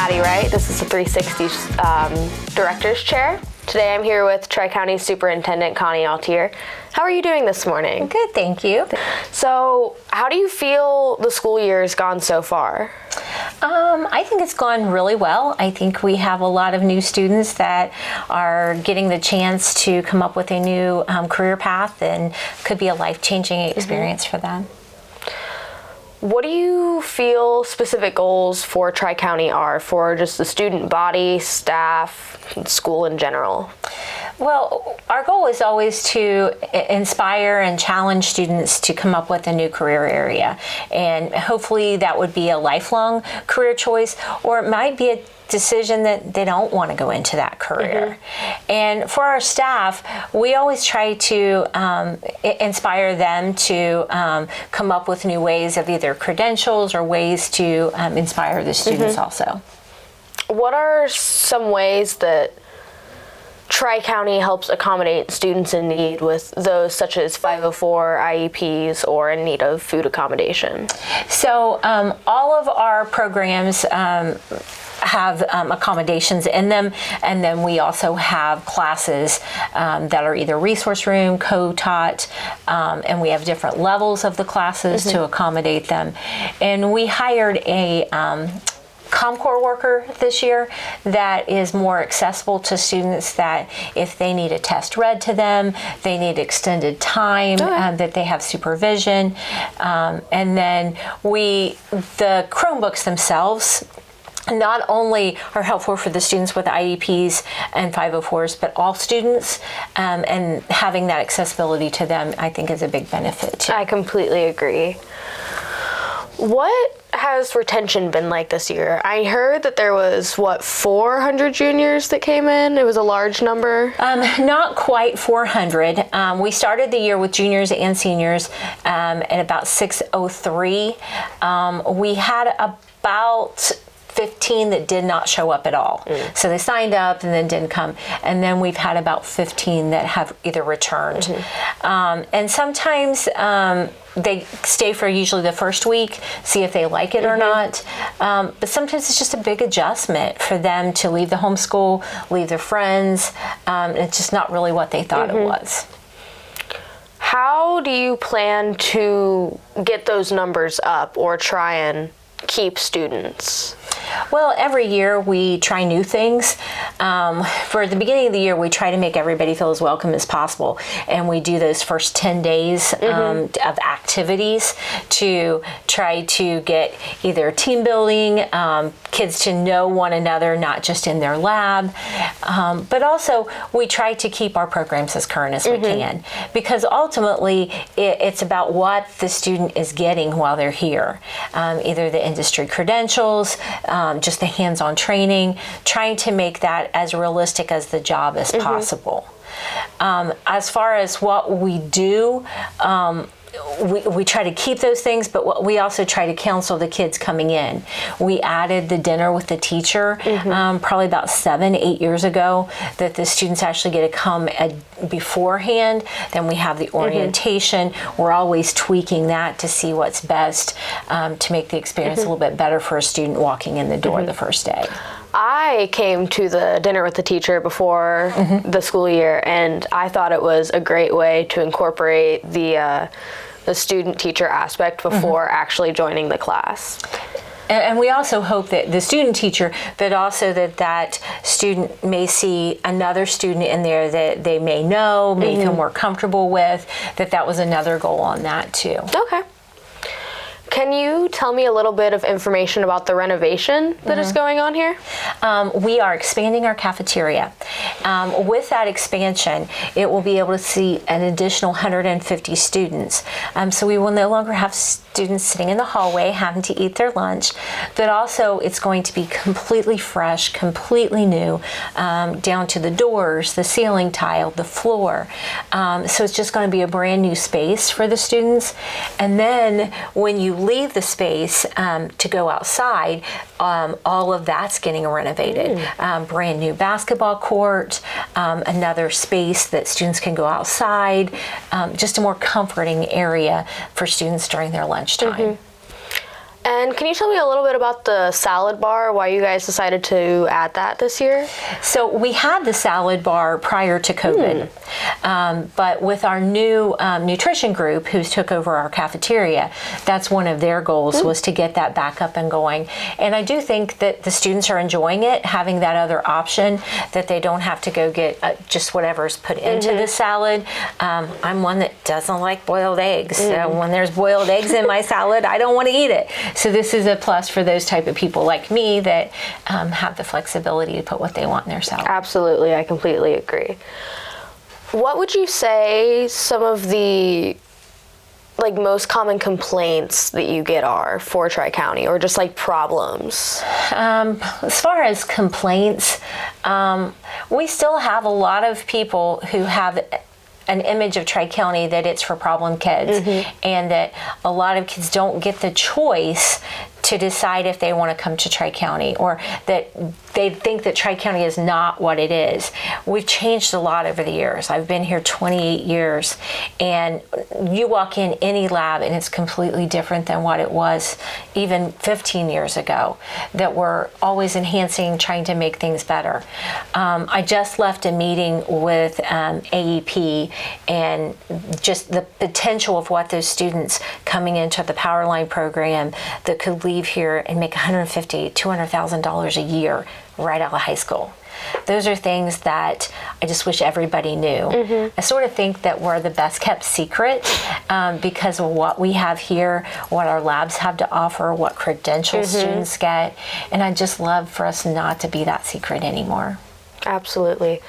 Addie Wright. This is the 360 Director's Chair. Today I'm here with TriCounty Superintendent Connie Altier. How are you doing this morning? Good, thank you. So, how do you feel the school year has gone so far? I think it's gone really well. I think we have a lot of new students that are getting the chance to come up with a new career path, and could be a life-changing experience for them. What do you feel specific goals for TriCounty are for just the student body, staff, and school in general? Well, our goal is always to inspire and challenge students to come up with a new career area. And hopefully that would be a lifelong career choice, or it might be a decision that they don't want to go into that career. And for our staff, we always try to inspire them to come up with new ways of either credentials or ways to inspire the students also. What are some ways that TriCounty helps accommodate students in need, with those such as 504 IEPs or in need of food accommodation? So all of our programs have accommodations in them, and then we also have classes that are either resource room, co-taught, and we have different levels of the classes to accommodate them. And we hired a ComCore worker this year that is more accessible to students, that if they need a test read to them, they need extended time, that they have supervision. And then the Chromebooks themselves not only are helpful for the students with IEPs and 504s, but all students, and having that accessibility to them, I think, is a big benefit too. I completely agree. What has retention been like this year? I heard that there was, 400 juniors that came in? It was a large number? Not quite 400. We started the year with juniors and seniors at about 603. We had about 15 that did not show up at all. So they signed up and then didn't come. And then we've had about 15 that have either returned. And sometimes they stay for usually the first week, see if they like it or not. But sometimes it's just a big adjustment for them to leave the homeschool, leave their friends. It's just not really what they thought it was. How do you plan to get those numbers up or try and keep students? Well, every year we try new things. For the beginning of the year, we try to make everybody feel as welcome as possible. And we do those first 10 days of activities to try to get either team building, kids to know one another, not just in their lab. But also, we try to keep our programs as current as we can. Because ultimately, it's about what the student is getting while they're here. Either the industry credentials, just the hands-on training, trying to make that as realistic as the job as possible. As far as what we do, we try to keep those things, but we also try to counsel the kids coming in. We added the dinner with the teacher probably about 7-8 years ago, that the students actually get to come beforehand. Then we have the orientation. We're always tweaking that to see what's best to make the experience a little bit better for a student walking in the door the first day. I came to the dinner with the teacher before the school year, and I thought it was a great way to incorporate the student-teacher aspect before actually joining the class. And we also hope that the student teacher, but also that student may see another student in there that they may know, may feel more comfortable with, that was another goal on that too. Okay. Can you tell me a little bit of information about the renovation that is going on here? We are expanding our cafeteria. With that expansion, it will be able to see an additional 150 students. So we will no longer have students sitting in the hallway having to eat their lunch, but also it's going to be completely fresh, completely new, down to the doors, the ceiling tile, the floor. So it's just going to be a brand new space for the students. And then when you leave the space to go outside, all of that's getting renovated. Brand new basketball court, another space that students can go outside, just a more comforting area for students during their lunchtime. And can you tell me a little bit about the salad bar, why you guys decided to add that this year? So we had the salad bar prior to COVID, but with our new nutrition group who's took over our cafeteria, that's one of their goals was to get that back up and going. And I do think that the students are enjoying it, having that other option, that they don't have to go get just whatever's put into the salad. I'm one that doesn't like boiled eggs. So when there's boiled eggs in my salad, I don't want to eat it. So this is a plus for those type of people like me that have the flexibility to put what they want in their salad. Absolutely, I completely agree. What would you say some of the most common complaints that you get are for TriCounty, or just problems? As far as complaints, we still have a lot of people who have an image of TriCounty that it's for problem kids, and that a lot of kids don't get the choice to decide if they want to come to TriCounty, or that they think that TriCounty is not what it is. We've changed a lot over the years. I've been here 28 years, and you walk in any lab and it's completely different than what it was even 15 years ago, that we're always enhancing, trying to make things better. I just left a meeting with AEP, and just the potential of what those students coming into the Powerline program that could leave here and make $150,000, $200,000 a year right out of high school. Those are things that I just wish everybody knew. I sort of think that we're the best kept secret because of what we have here, what our labs have to offer, what credentials students get, and I just love for us not to be that secret anymore. Absolutely.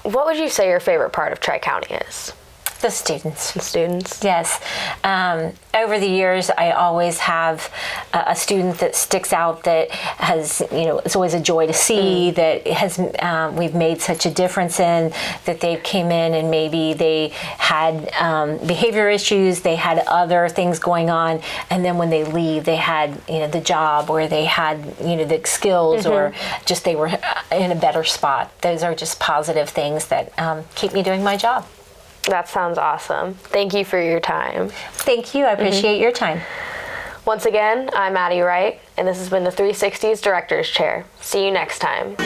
What would you say your favorite part of TriCounty is? The students. The students? Yes. Over the years, I always have a student that sticks out that has, it's always a joy to see, that has we've made such a difference in, that they came in and maybe they had behavior issues, they had other things going on, and then when they leave, they had, the job, or they had, the skills, or just they were in a better spot. Those are just positive things that keep me doing my job. That sounds awesome. Thank you for your time. Thank you. I appreciate your time. Once again, I'm Addie Wright, and this has been the 360's Director's Chair. See you next time.